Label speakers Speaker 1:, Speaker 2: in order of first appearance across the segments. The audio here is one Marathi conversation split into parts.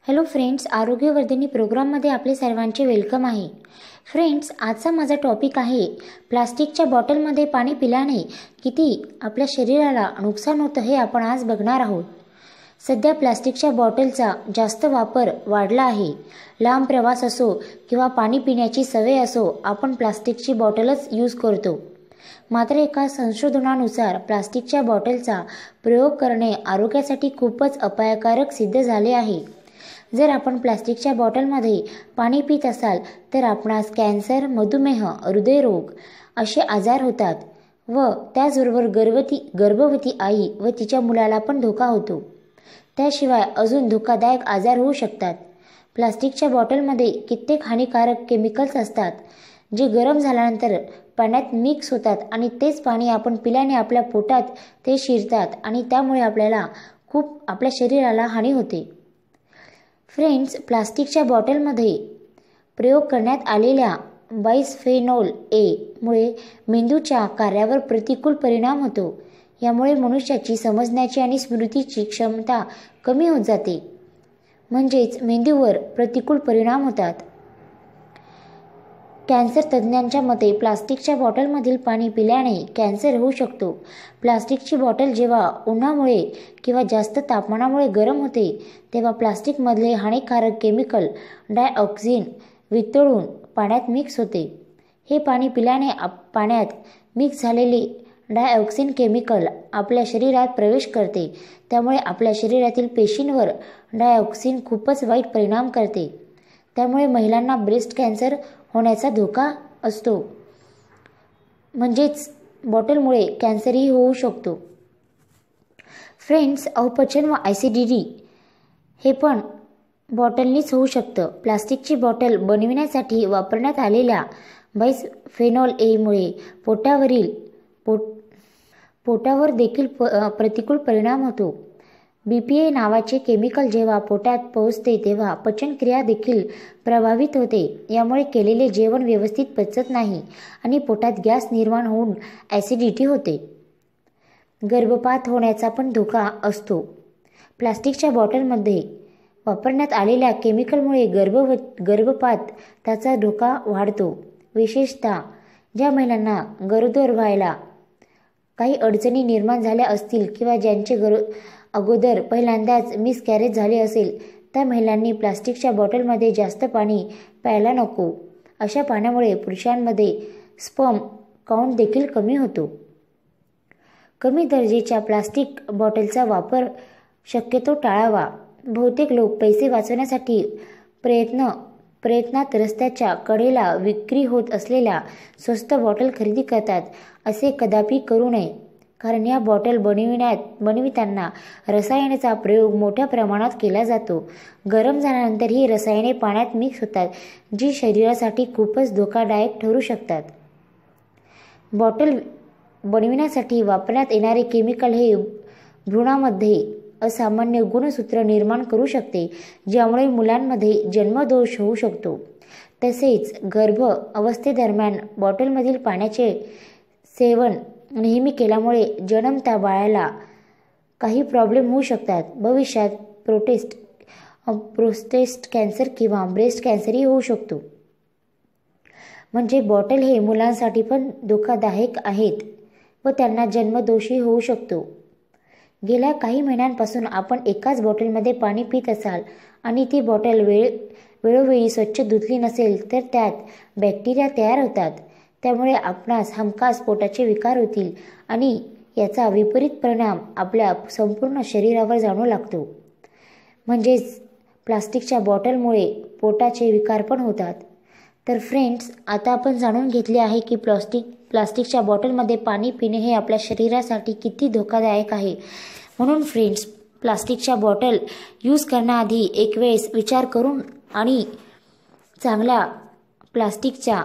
Speaker 1: हॅलो फ्रेंड्स, आरोग्यवर्धिनी प्रोग्राममध्ये आपले सर्वांचे वेलकम आहे. फ्रेंड्स, आजचा माझा टॉपिक आहे प्लास्टिकच्या बॉटलमध्ये पाणी पिल्याने किती आपल्या शरीराला नुकसान होतं हे आपण आज बघणार आहोत. सध्या प्लास्टिकच्या बॉटलचा जास्त वापर वाढला आहे. लांब प्रवास असो किंवा पाणी पिण्याची सवय असो, आपण प्लास्टिकची बॉटलच यूज करतो. मात्र एका संशोधनानुसार प्लास्टिकच्या बॉटलचा प्रयोग करणे आरोग्यासाठी खूपच अपायकारक सिद्ध झाले आहे. जर आपण प्लास्टिकच्या बॉटलमध्ये पाणी पित असाल तर आपणास कॅन्सर, मधुमेह, हृदयरोग असे आजार होतात व त्याचबरोबर गर्भवती आई व तिच्या मुलाला पण धोका होतो. त्याशिवाय अजून धोकादायक आजार होऊ शकतात. प्लास्टिकच्या बॉटलमध्ये कित्येक हानिकारक केमिकल्स असतात जे गरम झाल्यानंतर पाण्यात मिक्स होतात आणि तेच पाणी आपण पिल्याने आपल्या पोटात ते शिरतात आणि त्यामुळे आपल्या शरीराला हानी होते. फ्रेंड्स, प्लास्टिकच्या बॉटलमध्ये प्रयोग करण्यात आलेल्या बायस्फेनॉल ए मुळे मेंदूच्या कार्यावर प्रतिकूल परिणाम होतो. यामुळे मनुष्याची समजण्याची आणि स्मृतीची क्षमता कमी होत जाते, म्हणजेच मेंदूवर प्रतिकूल परिणाम होतात. कॅन्सर तज्ज्ञांच्या मते प्लास्टिकच्या बॉटलमधील पाणी पिल्याने कॅन्सर होऊ शकतो. प्लास्टिकची बॉटल जेव्हा उन्हामुळे किंवा जास्त तापमानामुळे गरम होते तेव्हा प्लास्टिकमधले हानिकारक केमिकल डायऑक्सिन वितळून पाण्यात मिक्स होते. हे पाणी पिल्याने पाण्यात मिक्स झालेले डायऑक्सिन केमिकल आपल्या शरीरात प्रवेश करते. त्यामुळे आपल्या शरीरातील पेशींवर डायऑक्सिन खूपच वाईट परिणाम करते. त्यामुळे महिलांना ब्रेस्ट कॅन्सर होण्याचा धोका असतो, म्हणजेच बॉटलमुळे कॅन्सरही होऊ शकतो. फ्रेंड्स, अपचन व ॲसिडिटी हे पण बॉटलनीच होऊ शकतं. प्लास्टिकची बॉटल बनविण्यासाठी वापरण्यात आलेल्या बायस्फेनॉल ए मुळे पोटावर देखील प्रतिकूल परिणाम होतो. BPA नावाचे केमिकल जेव्हा पोटात पोहोचते तेव्हा पचनक्रिया देखील प्रभावित होते. यामुळे केलेले जेवण व्यवस्थित पचत नाही आणि पोटात गॅस निर्माण होऊन ॲसिडिटी होते. गर्भपात होण्याचा पण धोका असतो. प्लास्टिकच्या बॉटलमध्ये वापरण्यात आलेल्या केमिकलमुळे गर्भपाताचा धोका वाढतो. विशेषतः ज्या महिलांना गरोदर व्हायला काही अडचणी निर्माण झाल्या असतील किंवा ज्यांचे अगोदर पहिल्यांदाच मिसकॅरेज झाले असेल त्या महिलांनी प्लास्टिकच्या बॉटलमध्ये जास्त पाणी प्यायला नको. अशा पाण्यामुळे पुरुषांमध्ये स्पर्म काउंट देखील कमी होतो. कमी दर्जाच्या प्लास्टिक बॉटलचा वापर शक्यतो टाळावा. बहुतेक लोक पैसे वाचवण्यासाठी प्रयत्नात रस्त्याच्या कडेला विक्री होत असलेल्या स्वस्त बॉटल खरेदी करतात. असे कदापि करू नये, कारण या बॉटल बनविताना रसायनाचा प्रयोग मोठ्या प्रमाणात केला जातो. गरम झाल्यानंतर ही रसायने पाण्यात मिक्स होतात, जी शरीरासाठी खूपच धोकादायक ठरू शकतात. बॉटल बनविण्यासाठी वापरण्यात येणारे केमिकल हे भ्रूणामध्ये असामान्य गुणसूत्र निर्माण करू शकते, ज्यामुळे मुलांमध्ये जन्मदोष होऊ शकतो. तसेच गर्भ अवस्थेदरम्यान बॉटलमधील पाण्याचे सेवन नेहमी केल्यामुळे जन्मता बाळाला काही प्रॉब्लेम होऊ शकतात. भविष्यात प्रोस्टेट कॅन्सर किंवा ब्रेस्ट कॅन्सरही होऊ शकतो. म्हणजे बॉटल हे मुलांसाठी पण धोकादायक आहेत व त्यांना जन्मदोषही होऊ शकतो. गेल्या काही महिन्यांपासून आपण एकाच बॉटलमध्ये पाणी पित असाल आणि ती बॉटल वेळोवेळी स्वच्छ धुतली नसेल तर त्यात बॅक्टेरिया तयार होतात. त्यामुळे आपणास हमखास पोटाचे विकार होतील आणि याचा विपरीत परिणाम आपल्या संपूर्ण शरीरावर जाणवू लागतो. म्हणजेच प्लास्टिकच्या बॉटलमुळे पोटाचे विकार पण होतात. तर फ्रेंड्स, आता आपण जाणून घेतले आहे की प्लास्टिकच्या बॉटलमध्ये पाणी पिणे हे आपल्या शरीरासाठी किती धोकादायक आहे. म्हणून फ्रेंड्स, प्लास्टिकच्या बॉटल यूज करण्याआधी एक वेळेस विचार करून आणि चांगला प्लास्टिकचा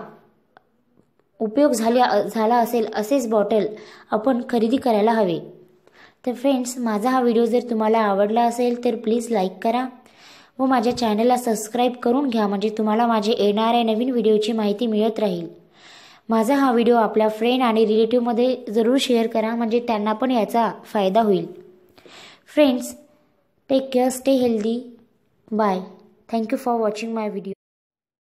Speaker 1: उपयोग झाला असेल असेच बॉटल आपण खरेदी करायला हवे. तर फ्रेंड्स, माझा हा व्हिडिओ जर तुम्हाला आवडला असेल तर प्लीज लाईक करा व माझ्या चॅनलला सबस्क्राईब करून घ्या, म्हणजे तुम्हाला माझे येणाऱ्या नवीन व्हिडिओची माहिती मिळत राहील. माझा हा व्हिडिओ आपल्या फ्रेंड आणि रिलेटिव्हमध्ये जरूर शेअर करा, म्हणजे त्यांना पण याचा फायदा होईल. Friends, take care, stay healthy. Bye. Thank you for watching my video.